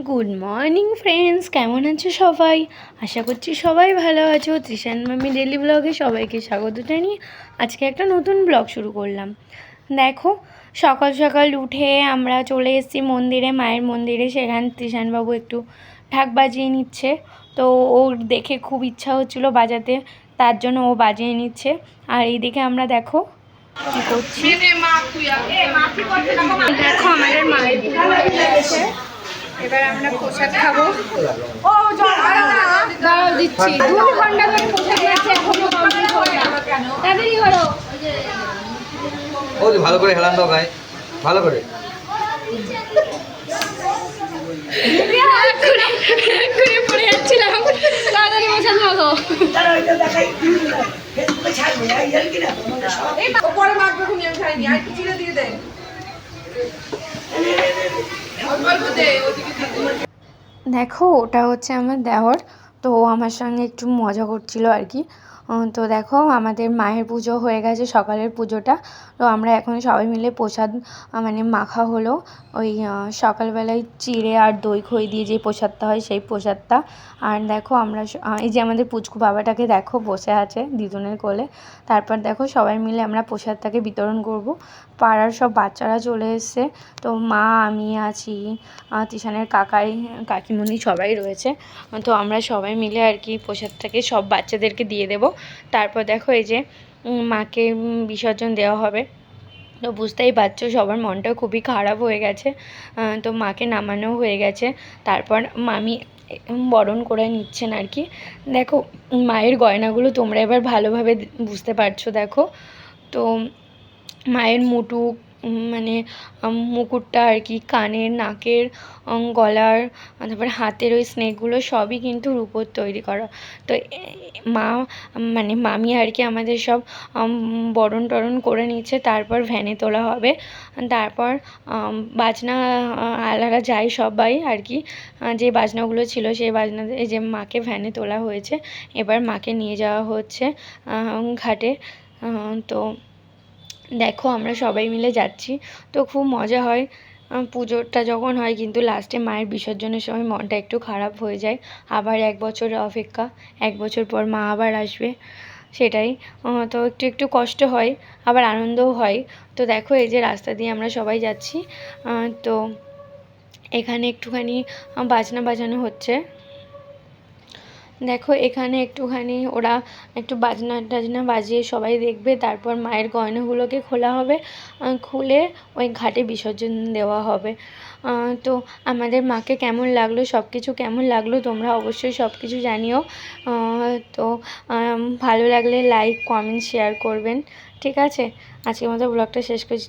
Good morning friends, কেমন আছো সবাই? আশা করছি সবাই ভালো আছো। তৃষান মামি ডেলি ব্লগে সবাইকে স্বাগত জানিয়ে আজকে একটা নতুন ব্লগ শুরু করলাম। দেখো, সকাল সকাল উঠে আমরা চলে এসেছি মন্দিরে, মায়ের মন্দিরে। সেখানে তৃষানবাবু একটু ঢাক বাজিয়ে নিচ্ছে। তো ওর দেখে খুব ইচ্ছা হচ্ছিলো বাজাতে, তার জন্য ও বাজিয়ে নিচ্ছে। আর এইদিকে আমরা দেখো কী করছি। দেখো আমাদের মায়ের পুজো হয়ে গেছে, এবার আমরা প্রসাদ খাবো। দাঁড়াও দিচ্ছি, 2 ঘন্টা ধরে প্রসাদ আছে, এখনো কমপ্লিট হলো না। তাড়াতাড়ি করো। ওই ভালো করে হেলান দাও গায়ে, ভালো করে। পড়ে যাচ্ছিলাম, তাড়াতাড়ি প্রসাদ খাবো। দেখো, ওটা হচ্ছে আমার দেওর। তো আমার সঙ্গে একটু মজা করছিল আর কি। তো দেখো আমাদের মায়ের পুজো হয়ে গেছে, সকালের পুজোটা। তো আমরা এখন সবাই মিলে প্রসাদ মানে মাখা হলো। ওই সকালবেলায় চিড়ে আর দই খই দিয়ে যে প্রসাদটা হয় সেই প্রসাদটা। আর দেখো আমরা এই যে আমাদের পুচকু বাবাটাকে দেখো বসে আছে দিদুনের কোলে। তারপর দেখো সবাই মিলে আমরা প্রসাদটাকে বিতরণ করব। পাড়ার সব বাচ্চারা চলে এসছে। তো মা, আমি আছি, তৃষানের কাকাই কাকিমুনি সবাই রয়েছে। তো আমরা সবাই মিলে আর কি প্রসাদটাকে সব বাচ্চাদেরকে দিয়ে দেব। তারপর দেখো এই যে মাকে বিসর্জন দেওয়া হবে। তো বুঝতেই পারছো সবার মনটা খুবই খারাপ হয়ে গেছে। তো মাকে নামানো হয়ে গেছে, তারপর মামি বরণ করে নিচ্ছেন আর কি। দেখো মায়ের গয়নাগুলো তোমরা এবার ভালোভাবে বুঝতে পারছো। দেখো, তো মায়ের মুটুক মানে মুকুটটা আর কি, কানের, নাকের, গলার, তারপরে হাতের ওই স্নেকগুলো সবই কিন্তু রূপোর তৈরি করা। তো মা মানে মামি আর কি আমাদের সব বরণ টরণ করে নিচ্ছে। তারপর ভ্যানে তোলা হবে। তারপর বাজনা আলারা যায় সবাই আর কি, যে বাজনাগুলো ছিল সেই বাজনা, এই যে মাকে ভ্যানে তোলা হয়েছে। এবার মাকে নিয়ে যাওয়া হচ্ছে ঘাটে। তো দেখো আমরা সবাই মিলে যাচ্ছি। তো খুব মজা হয় পুজোটা যখন হয়, কিন্তু লাস্টে মায়ের বিসর্জনের সময় মনটা একটু খারাপ হয়ে যায়। আবার 1 বছরের অপেক্ষা, 1 বছর পর মা আবার আসবে, সেটাই। তো একটু একটু কষ্ট হয়, আবার আনন্দও হয়। তো দেখো এই যে রাস্তা দিয়ে আমরা সবাই যাচ্ছি। তো এখানে একটুখানি বাজনা বাজানো হচ্ছে। দেখো এখানে একটুখানি ওরা একটু বাজনা টাজনা বাজিয়ে সবাই দেখবে। তারপর মায়ের গয়নাগুলোকে খোলা হবে, খুলে ওই ঘাটে বিসর্জন দেওয়া হবে। তো আমাদের মাকে কেমন লাগলো, সব কিছু কেমন লাগলো তোমরা অবশ্যই সব কিছু জানিও। তো ভালো লাগলে লাইক, কমেন্ট, শেয়ার করবেন। ঠিক আছে, আজকের মতো ব্লগটা শেষ করছি।